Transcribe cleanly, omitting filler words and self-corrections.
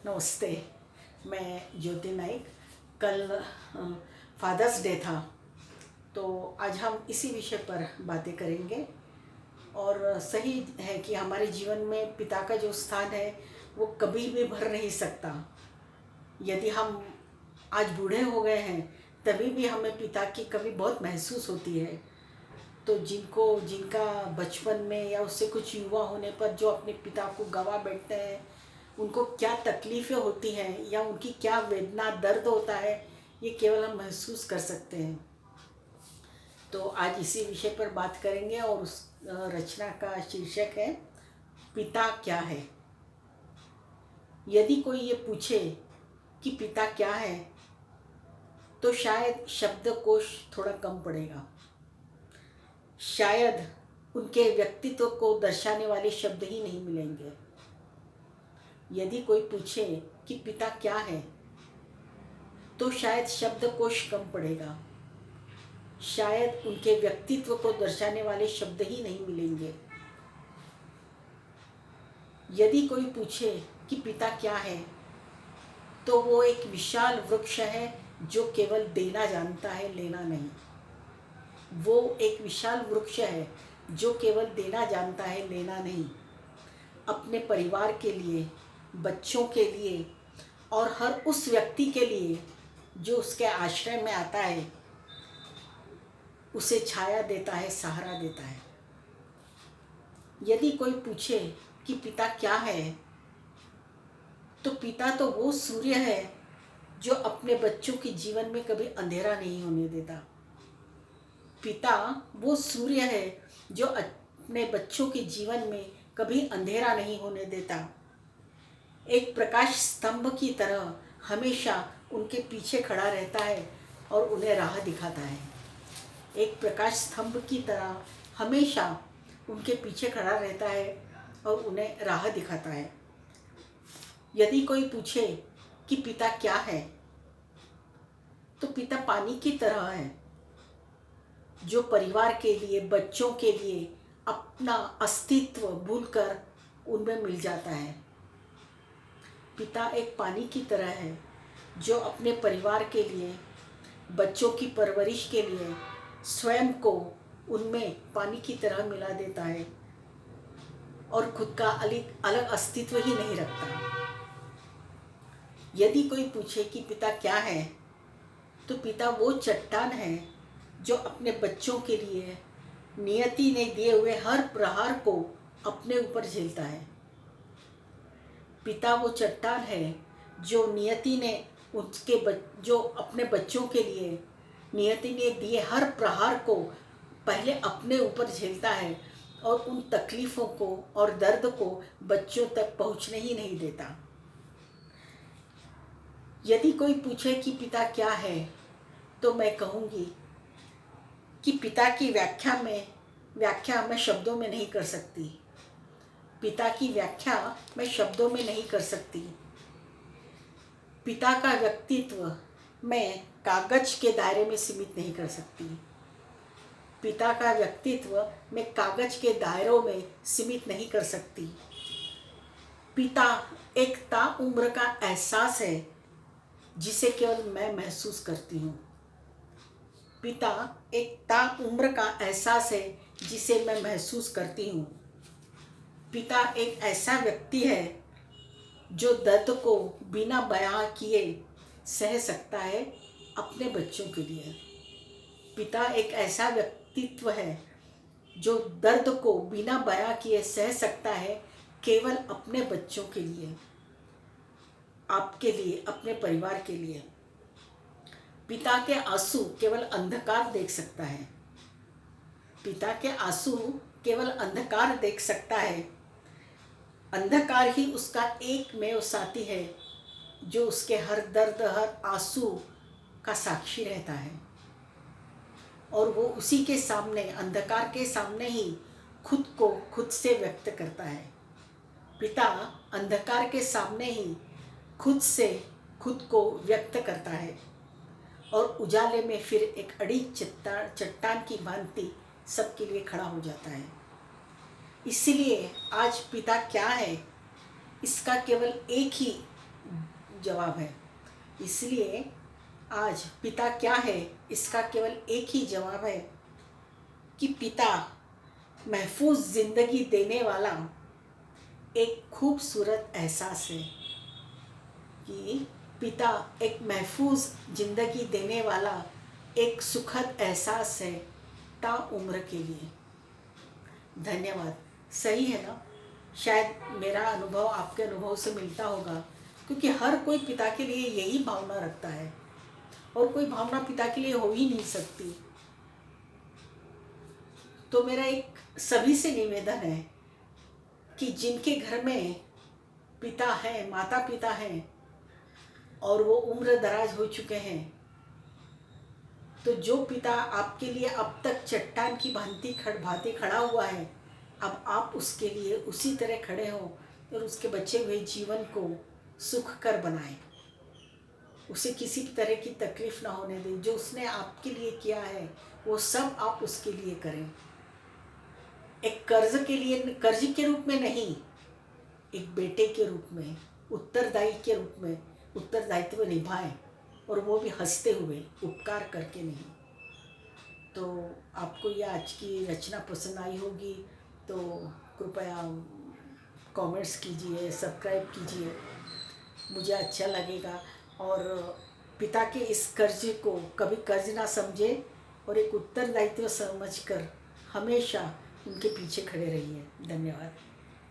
नमस्ते। मैं ज्योति नाइक। कल फादर्स डे था, तो आज हम इसी विषय पर बातें करेंगे। और सही है कि हमारे जीवन में पिता का जो स्थान है वो कभी भी भर नहीं सकता। यदि हम आज बूढ़े हो गए हैं तभी भी हमें पिता की कमी बहुत महसूस होती है। तो जिनका बचपन में या उससे कुछ युवा होने पर जो अपने पिता को गंवा बैठते हैं, उनको क्या तकलीफ़ें होती हैं या उनकी क्या वेदना दर्द होता है, ये केवल हम महसूस कर सकते हैं। तो आज इसी विषय पर बात करेंगे और उस रचना का शीर्षक है पिता क्या है। यदि कोई ये पूछे कि पिता क्या है, तो शायद शब्दकोश थोड़ा कम पड़ेगा। शायद उनके व्यक्तित्व को दर्शाने वाले शब्द ही नहीं मिलेंगे। यदि कोई पूछे कि पिता क्या है, तो शायद शब्दकोश कम पड़ेगा। शायद उनके व्यक्तित्व को दर्शाने वाले शब्द ही नहीं मिलेंगे। यदि कोई पूछे कि पिता क्या है, तो वो एक विशाल वृक्ष है जो केवल देना जानता है, लेना नहीं। वो एक विशाल वृक्ष है जो केवल देना जानता है, लेना नहीं। अपने परिवार के लिए, बच्चों के लिए और हर उस व्यक्ति के लिए जो उसके आश्रय में आता है, उसे छाया देता है, सहारा देता है। यदि कोई पूछे कि पिता क्या है, तो पिता तो वो सूर्य है जो अपने बच्चों के जीवन में कभी अंधेरा नहीं होने देता। पिता वो सूर्य है जो अपने बच्चों के जीवन में कभी अंधेरा नहीं होने देता। एक प्रकाश स्तंभ की तरह हमेशा उनके पीछे खड़ा रहता है और उन्हें राह दिखाता है। एक प्रकाश स्तंभ की तरह हमेशा उनके पीछे खड़ा रहता है और उन्हें राह दिखाता है। यदि कोई पूछे कि पिता क्या है, तो पिता पानी की तरह है जो परिवार के लिए, बच्चों के लिए अपना अस्तित्व भूलकर उनमें मिल जाता है। पिता एक पानी की तरह है जो अपने परिवार के लिए, बच्चों की परवरिश के लिए स्वयं को उनमें पानी की तरह मिला देता है और खुद का अलग अस्तित्व ही नहीं रखता। यदि कोई पूछे कि पिता क्या है, तो पिता वो चट्टान है जो अपने बच्चों के लिए नियति ने दिए हुए हर प्रहार को अपने ऊपर झेलता है। पिता वो चट्टान है जो नियति ने जो अपने बच्चों के लिए नियति ने दिए हर प्रहार को पहले अपने ऊपर झेलता है और उन तकलीफ़ों को और दर्द को बच्चों तक पहुंचने ही नहीं देता। यदि कोई पूछे कि पिता क्या है, तो मैं कहूँगी कि पिता की व्याख्या मैं शब्दों में नहीं कर सकती। पिता की व्याख्या मैं शब्दों में नहीं कर सकती। पिता का व्यक्तित्व मैं कागज के दायरे में सीमित नहीं कर सकती। पिता का व्यक्तित्व मैं कागज के दायरों में सीमित नहीं कर सकती। पिता एक ताउम्र का एहसास है जिसे केवल मैं महसूस करती हूँ। पिता एक ताउम्र का एहसास है जिसे मैं महसूस करती हूँ। पिता एक ऐसा व्यक्ति है जो दर्द को बिना बयां किए सह सकता है अपने बच्चों के लिए। पिता एक ऐसा व्यक्तित्व है जो दर्द को बिना बयां किए सह सकता है केवल अपने बच्चों के लिए, आपके लिए, अपने परिवार के लिए। पिता के आंसू केवल अंधकार देख सकता है। पिता के आंसू केवल अंधकार देख सकता है। अंधकार ही उसका एकमेव साथी है जो उसके हर दर्द, हर आंसू का साक्षी रहता है और वो उसी के सामने, अंधकार के सामने ही खुद को खुद से व्यक्त करता है। पिता अंधकार के सामने ही खुद से खुद को व्यक्त करता है और उजाले में फिर एक अड़िग चट्टान की भांति सबके लिए खड़ा हो जाता है। इसलिए आज पिता क्या है, इसका केवल एक ही जवाब है। इसलिए आज पिता क्या है इसका केवल एक ही जवाब है कि पिता महफूज ज़िंदगी देने वाला एक खूबसूरत एहसास है, कि पिता एक महफूज ज़िंदगी देने वाला एक सुखद एहसास है ताउम्र के लिए। धन्यवाद। सही है ना? शायद मेरा अनुभव आपके अनुभव से मिलता होगा, क्योंकि हर कोई पिता के लिए यही भावना रखता है और कोई भावना पिता के लिए हो ही नहीं सकती। तो मेरा एक सभी से निवेदन है कि जिनके घर में पिता हैं, माता पिता हैं और वो उम्र दराज हो चुके हैं, तो जो पिता आपके लिए अब तक चट्टान की भांति खड़ा हुआ है, अब आप उसके लिए उसी तरह खड़े हों और उसके बचे हुए जीवन को सुखकर बनाएं। उसे किसी तरह की तकलीफ़ ना होने दें। जो उसने आपके लिए किया है वो सब आप उसके लिए करें। एक कर्ज के रूप में नहीं, एक बेटे के रूप में, उत्तरदायी के रूप में उत्तरदायित्व निभाएं, और वो भी हंसते हुए, उपकार करके नहीं। तो आपको ये आज की रचना पसंद आई होगी तो कृपया कमेंट्स कीजिए, सब्सक्राइब कीजिए, मुझे अच्छा लगेगा। और पिता के इस कर्ज को कभी कर्ज ना समझे और एक उत्तरदायित्व समझकर हमेशा उनके पीछे खड़े रहिए। धन्यवाद।